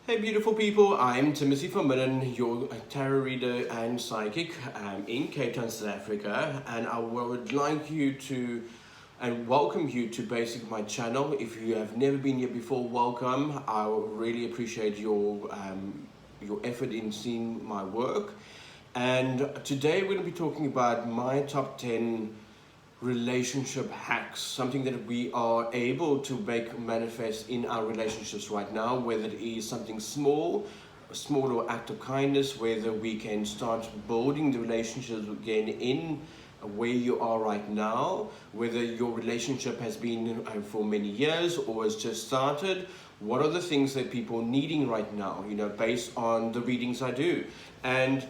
Hey beautiful people, I'm Minnen, your tarot reader and psychic in Cape Town, South Africa, and I would like you to and welcome you to basically my channel. If you have never been here before, welcome. I really appreciate your effort in seeing my work. And today we're going to be talking about my top 10 relationship hacks, something that we are able to make manifest in our relationships right now, whether it is something small, a small or act of kindness, whether we can start building the relationships again in where you are right now, whether your relationship has been for many years or has just started. What are the things that people are needing right now, based on the readings I do. And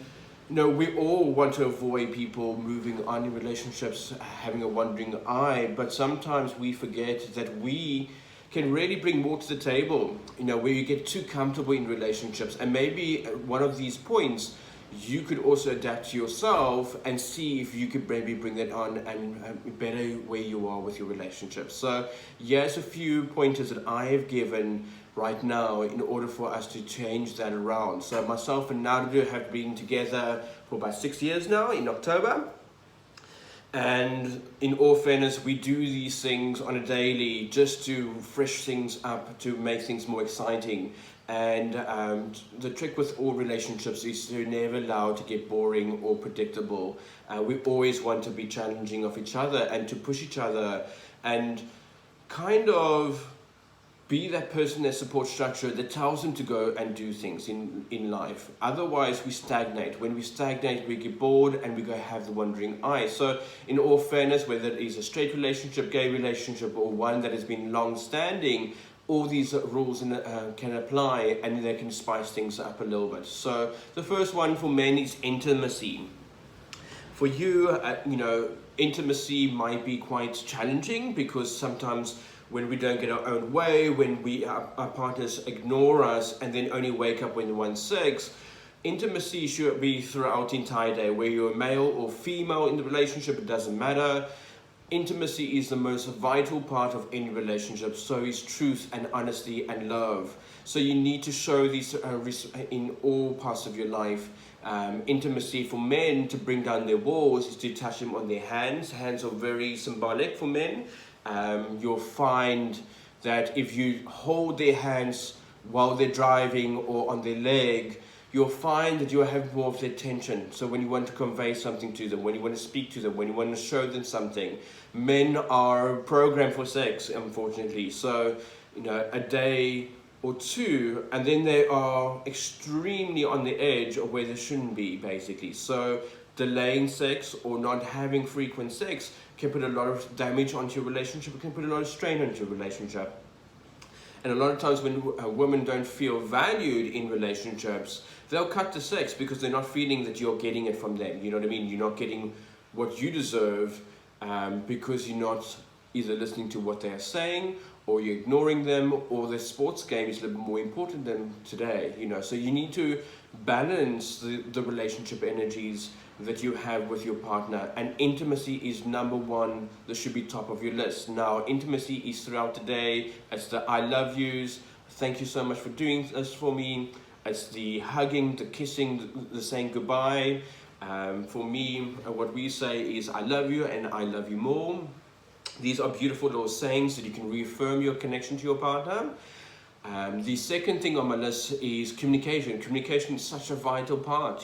we all want to avoid people moving on in relationships, having a wandering eye, but sometimes we forget that we can really bring more to the table, where you get too comfortable in relationships. And maybe at one of these points, you could also adapt to yourself and see if you could maybe bring that on and better where you are with your relationships. So here's a few pointers that I have given right now in order for us to change that around. So myself and Nadia have been together for about 6 years now in October. And in all fairness, we do these things on a daily just to fresh things up, to make things more exciting. And the trick with all relationships is to never allow it to get boring or predictable. We always want to be challenging of each other and to push each other and kind of be that person, that support structure that tells them to go and do things in life. Otherwise, we stagnate. When we stagnate, we get bored and we go have the wandering eye. So in all fairness, whether it is a straight relationship, gay relationship, or one that has been long-standing, all these rules can apply and they can spice things up a little bit. So the first one for men is intimacy. For you, intimacy might be quite challenging because sometimes when we don't get our own way, when our partners ignore us and then only wake up when one's sick, intimacy should be throughout the entire day. Whether you're male or female in the relationship, it doesn't matter. Intimacy is the most vital part of any relationship. So is truth and honesty and love. So you need to show these in all parts of your life. Intimacy for men, to bring down their walls, is to touch them on their hands. Hands are very symbolic for men. You'll find that if you hold their hands while they're driving or on their leg, you'll find that you have more of their attention. So when you want to convey something to them, when you want to speak to them, when you want to show them something, men are programmed for sex, unfortunately. So, a day or two, and then they are extremely on the edge of where they shouldn't be, basically. So delaying sex or not having frequent sex can put a lot of damage onto your relationship. It can put a lot of strain onto your relationship. And a lot of times when women don't feel valued in relationships, they'll cut the sex because they're not feeling that you're getting it from them. You know what I mean? You're not getting what you deserve because you're not either listening to what they're saying, or you're ignoring them, or the sports game is a little bit more important than today. So you need to balance the relationship energies that you have with your partner, and intimacy is number one. This should be top of your list. Now, intimacy is throughout the day. It's the I love yous, thank you so much for doing this for me. It's the hugging, the kissing, the saying goodbye. For me, what we say is I love you and I love you more. These are beautiful little sayings that you can reaffirm your connection to your partner. The second thing on my list is communication. Communication is such a vital part,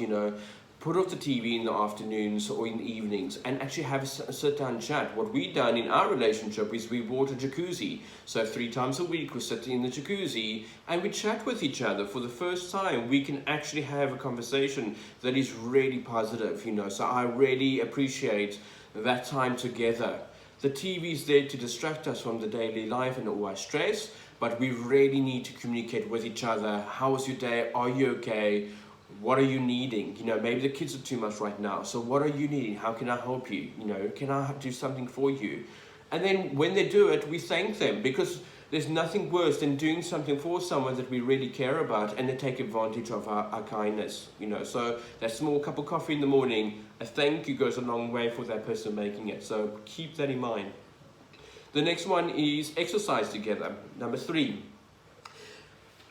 Put off the TV in the afternoons or in the evenings and actually have a sit-down chat. What we've done in our relationship is we bought a jacuzzi. So 3 times a week we sit in the jacuzzi and we chat with each other. For the first time, we can actually have a conversation that is really positive, So I really appreciate that time together. The TV is there to distract us from the daily life and all our stress, but we really need to communicate with each other. How was your day? Are you okay? What are you needing? Maybe the kids are too much right now. So what are you needing? How can I help you? Can I do something for you? And then when they do it, we thank them, because there's nothing worse than doing something for someone that we really care about and they take advantage of our kindness. So that small cup of coffee in the morning, a thank you goes a long way for that person making it. So keep that in mind. The next one is exercise together. Number 3.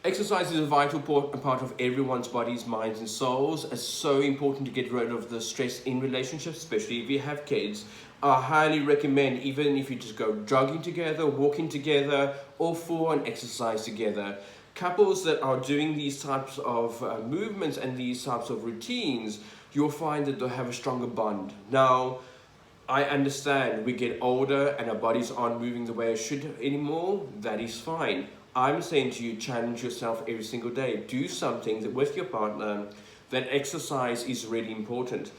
Exercise is a vital part of everyone's bodies, minds, and souls. It's so important to get rid of the stress in relationships, especially if you have kids. I highly recommend, even if you just go jogging together, walking together, or for an exercise together. Couples that are doing these types of movements and these types of routines, you'll find that they'll have a stronger bond. Now, I understand we get older and our bodies aren't moving the way it should anymore. That is fine. I'm saying to you, challenge yourself every single day. Do something that with your partner. That exercise is really important.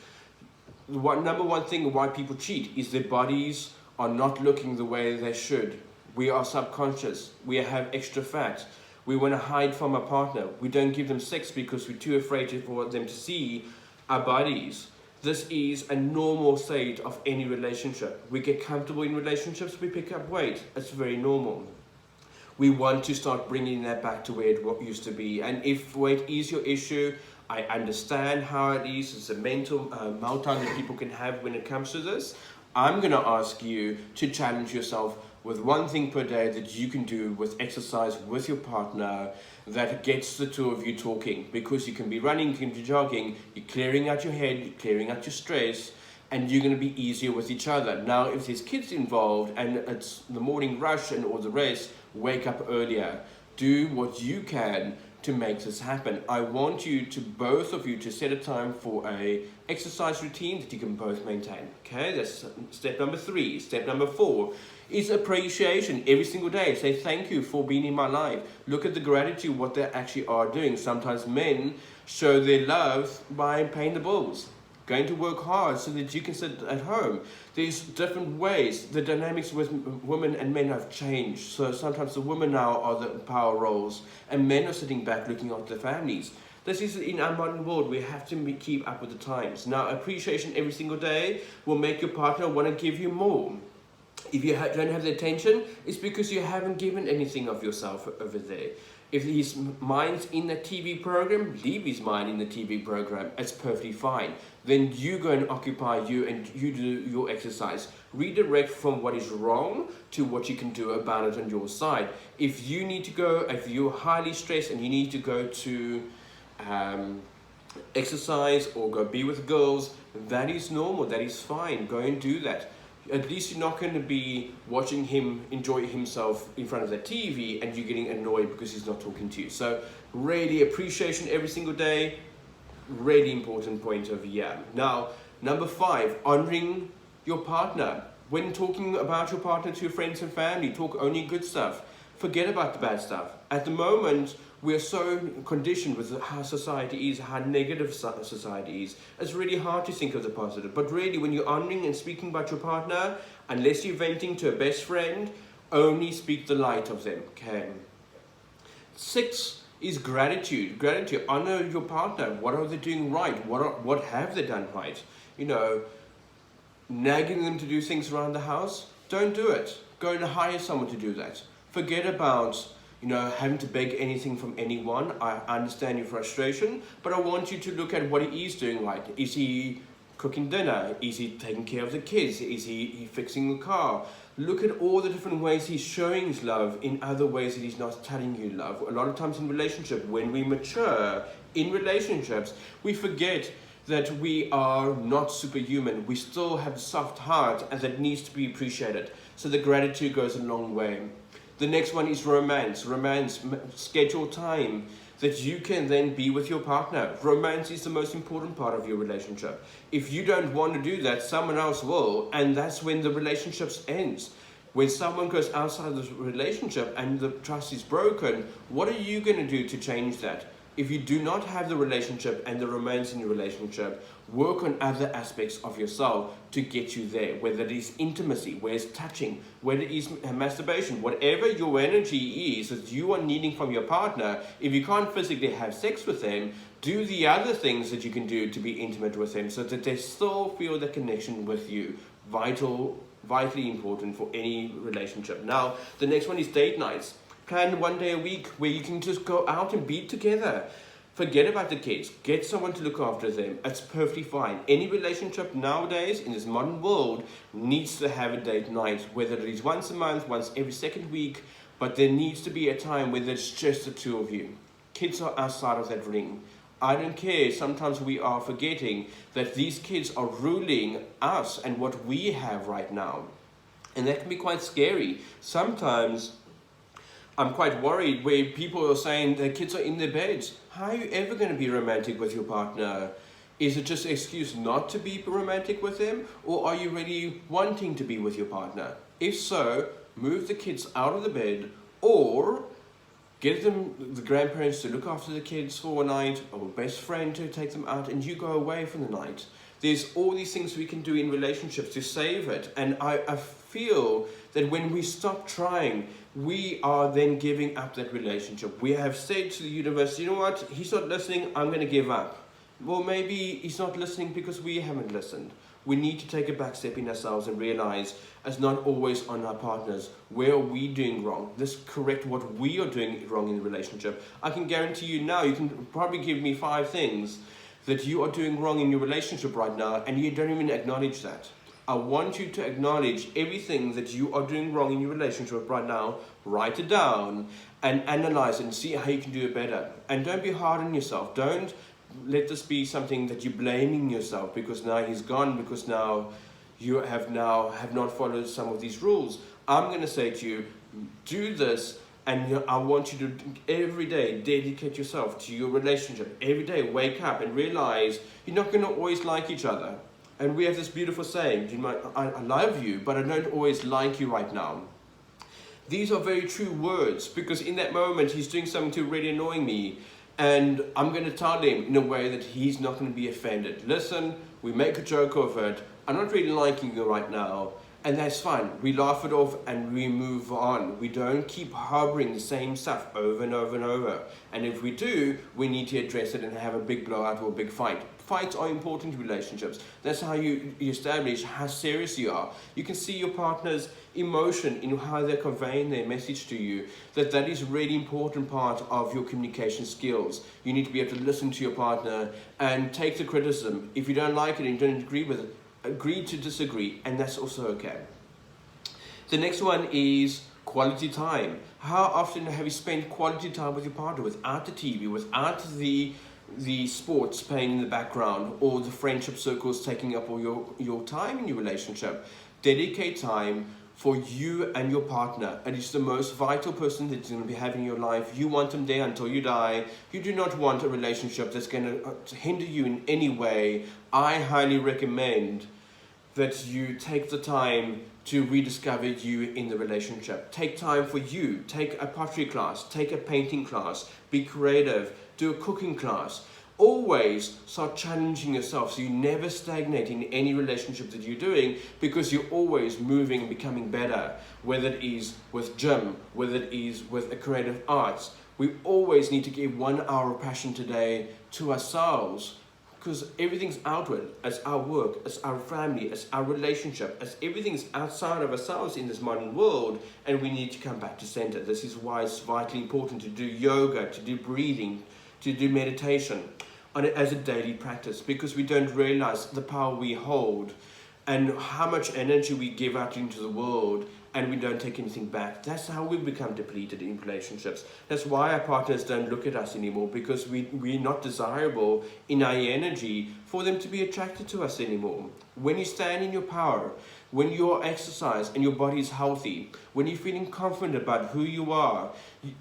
Number one thing why people cheat is their bodies are not looking the way they should. We are subconscious. We have extra fat. We want to hide from our partner. We don't give them sex because we're too afraid for them to see our bodies. This is a normal state of any relationship. We get comfortable in relationships, we pick up weight. It's very normal. We want to start bringing that back to where it used to be. And if weight is your issue, I understand how it is. It's a mental meltdown that people can have when it comes to this. I'm going to ask you to challenge yourself with one thing per day that you can do with exercise with your partner that gets the two of you talking. Because you can be running, you can be jogging, you're clearing out your head, you're clearing out your stress, and you're going to be easier with each other. Now, if there's kids involved and it's the morning rush and all the rest, wake up earlier. Do what you can to make this happen. I want you to, both of you, to set a time for a exercise routine that you can both maintain. Okay, that's step number 3. Step number 4 is appreciation every single day. Say thank you for being in my life. Look at the gratitude, what they actually are doing. Sometimes men show their love by paying the bills, going to work hard so that you can sit at home. There's different ways. The dynamics with women and men have changed. So sometimes the women now are the power roles and men are sitting back looking after their families. This is in our modern world. We have to keep up with the times. Now, appreciation every single day will make your partner want to give you more. If you don't have the attention, it's because you haven't given anything of yourself over there. If his mind's in the TV program, leave his mind in the TV program. It's perfectly fine. Then you go and occupy you and you do your exercise. Redirect from what is wrong to what you can do about it on your side. If you need to go, if you're highly stressed and you need to go to exercise or go be with girls, that is normal, that is fine. Go and do that. At least you're not going to be watching him enjoy himself in front of the TV and you're getting annoyed because he's not talking to you. So really, appreciation every single day, really important point over here. Now, number 5, honoring your partner. When talking about your partner to your friends and family, talk only good stuff. Forget about the bad stuff. At the moment, we're so conditioned with how society is, how negative society is. It's really hard to think of the positive. But really, when you're honoring and speaking about your partner, unless you're venting to a best friend, only speak the light of them. Okay. 6 is gratitude. Gratitude. Honor your partner. What are they doing right? What have they done right? You know, nagging them to do things around the house. Don't do it. Go and hire someone to do that. Forget about having to beg anything from anyone. I understand your frustration, but I want you to look at what he is doing right. Is he cooking dinner? Is he taking care of the kids? Is he fixing the car? Look at all the different ways he's showing his love in other ways that he's not telling you love. A lot of times in relationship, when we mature in relationships, we forget that we are not superhuman. We still have a soft heart and that needs to be appreciated. So the gratitude goes a long way. The next one is romance. Romance, schedule time that you can then be with your partner. Romance is the most important part of your relationship. If you don't want to do that, someone else will, and that's when the relationship ends. When someone goes outside the relationship and the trust is broken, what are you going to do to change that? If you do not have the relationship and the romance in your relationship, work on other aspects of yourself to get you there, whether it is intimacy, whether it's touching, whether it is masturbation, whatever your energy is that you are needing from your partner. If you can't physically have sex with them, do the other things that you can do to be intimate with them so that they still feel the connection with you. Vitally important for any relationship. Now, the next one is date nights. Plan one day a week where you can just go out and be together. Forget about the kids. Get someone to look after them. It's perfectly fine. Any relationship nowadays in this modern world needs to have a date night, whether it is once a month, once every second week, but there needs to be a time where there's just the two of you. Kids are outside of that ring. I don't care, sometimes we are forgetting that these kids are ruling us and what we have right now. And that can be quite scary. Sometimes I'm quite worried where people are saying their kids are in their beds. How are you ever going to be romantic with your partner? Is it just an excuse not to be romantic with them? Or are you really wanting to be with your partner? If so, move the kids out of the bed, or get the grandparents to look after the kids for a night, or a best friend to take them out, and you go away for the night. There's all these things we can do in relationships to save it. And I feel that when we stop trying, we are then giving up that relationship. We have said to the universe, you know what, he's not listening, I'm going to give up. Well, maybe he's not listening because we haven't listened. We need to take a back step in ourselves and realize it's not always on our partners. Where are we doing wrong? Let's correct what we are doing wrong in the relationship. I can guarantee you now, you can probably give me 5 things that you are doing wrong in your relationship right now, and you don't even acknowledge that. I want you to acknowledge everything that you are doing wrong in your relationship right now, write it down, and analyze it and see how you can do it better. And don't be hard on yourself. Don't let this be something that you're blaming yourself because now he's gone, because now you have not followed some of these rules. I'm going to say to you, do this, and I want you to every day dedicate yourself to your relationship. Every day wake up and realize you're not going to always like each other. And we have this beautiful saying, I love you, but I don't always like you right now. These are very true words, because in that moment he's doing something to really annoying me, and I'm going to tell him in a way that he's not going to be offended. Listen, we make a joke of it. I'm not really liking you right now, and that's fine. We laugh it off and we move on. We don't keep harboring the same stuff over and over and over. And if we do, we need to address it and have a big blowout or a big fight. Fights are important in relationships. That's how you establish how serious you are. You can see your partner's emotion in how they're conveying their message to you. That is a really important part of your communication skills. You need to be able to listen to your partner and take the criticism. If you don't like it and you don't agree with it, agree to disagree, and that's also okay. The next one is quality time. How often have you spent quality time with your partner without the TV, without the sports playing in the background, or the friendship circles taking up all your time in your relationship? Dedicate time for you and your partner. It is the most vital person that you're going to be having in your life. You want them there until you die. You do not want a relationship that's going to hinder you in any way. I highly recommend that you take the time to rediscover you in the relationship. Take time for you. Take a pottery class, take a painting class, be creative, do a cooking class. Always start challenging yourself so you never stagnate in any relationship that you're doing, because you're always moving and becoming better, whether it is with gym, whether it is with a creative arts. We always need to give 1 hour of passion today to ourselves, because everything's outward. It's our work, it's our family, it's our relationship, it's everything's outside of ourselves in this modern world, and we need to come back to center. This is why it's vitally important to do yoga, to do breathing, to do meditation as a daily practice, because we don't realize the power we hold and how much energy we give out into the world, and we don't take anything back. That's how we become depleted in relationships. That's why our partners don't look at us anymore, because we're not desirable in our energy for them to be attracted to us anymore. When you stand in your power, when you're exercised and your body is healthy, when you're feeling confident about who you are,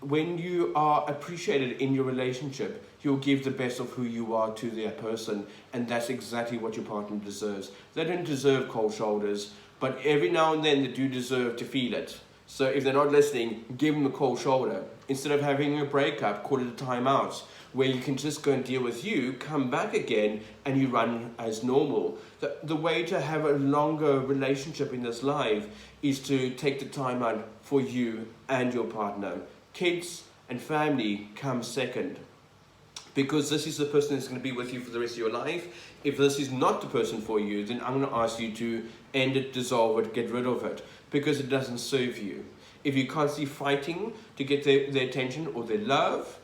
when you are appreciated in your relationship, you'll give the best of who you are to their person, and that's exactly what your partner deserves. They don't deserve cold shoulders, but every now and then they do deserve to feel it. So if they're not listening, give them a cold shoulder. Instead of having a breakup, call it a timeout, where you can just go and deal with you, come back again, and you run as normal. The way to have a longer relationship in this life is to take the time out for you and your partner. Kids and family come second, because this is the person that's going to be with you for the rest of your life. If this is not the person for you, then I'm going to ask you to end it, dissolve it, get rid of it, because it doesn't serve you. If you're constantly fighting to get their attention or their love,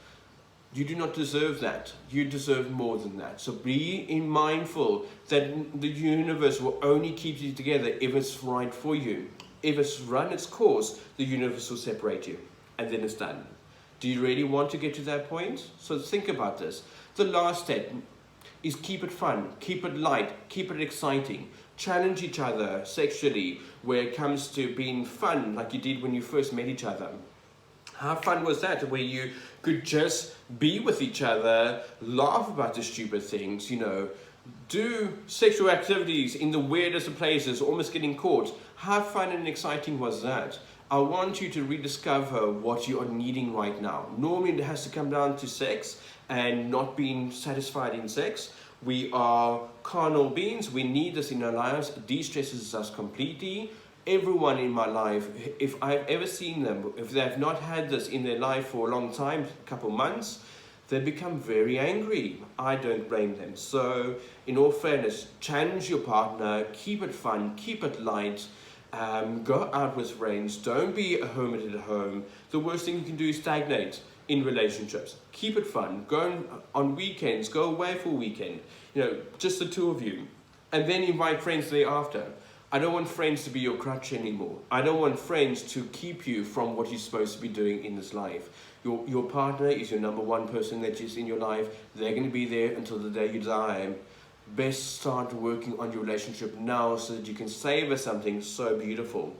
you do not deserve that. You deserve more than that. So be mindful that the universe will only keep you together if it's right for you. If it's run its course, the universe will separate you. and then it's done. Do you really want to get to that point? So think about this. The last step is keep it fun, keep it light, keep it exciting. Challenge each other sexually where it comes to being fun, like you did when you first met each other. How fun was that, where you could just be with each other, laugh about the stupid things, you know, do sexual activities in the weirdest of places, almost getting caught. How fun and exciting was that? I want you to rediscover what you are needing right now. Normally it has to come down to sex and not being satisfied in sex. We are carnal beings, we need this in our lives, it de-stresses us completely. Everyone in my life, if I've ever seen them, if they've not had this in their life for a long time, a couple months, they become very angry. I don't blame them. So, in all fairness, challenge your partner, keep it fun, keep it light, go out with friends, don't be a hermit at home. The worst thing you can do is stagnate in relationships. Keep it fun, go on weekends, go away for a weekend, you know, just the two of you. And then invite friends thereafter. I don't want friends to be your crutch anymore. I don't want friends to keep you from what you're supposed to be doing in this life. Your partner is your number one person that is in your life. They're going to be there until the day you die. Best start working on your relationship now so that you can savor something so beautiful.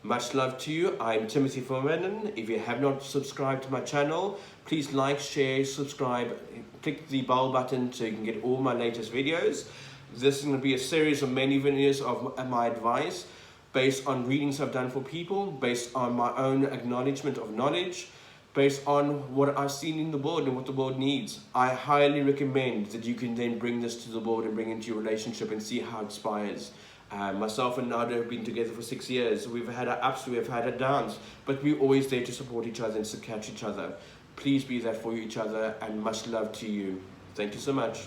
Much love to you. I'm Timothy from Minnen. If you have not subscribed to my channel, please like, share, subscribe, click the bell button so you can get all my latest videos. This is going to be a series of many videos of my advice based on readings I've done for people, based on my own acknowledgement of knowledge, based on what I've seen in the world and what the world needs. I highly recommend that you can then bring this to the world and bring it into your relationship and see how it inspires. Myself and Nada have been together for 6 years. We've had our ups, we've had our downs, but we're always there to support each other and to catch each other. Please be there for each other, and much love to you. Thank you so much.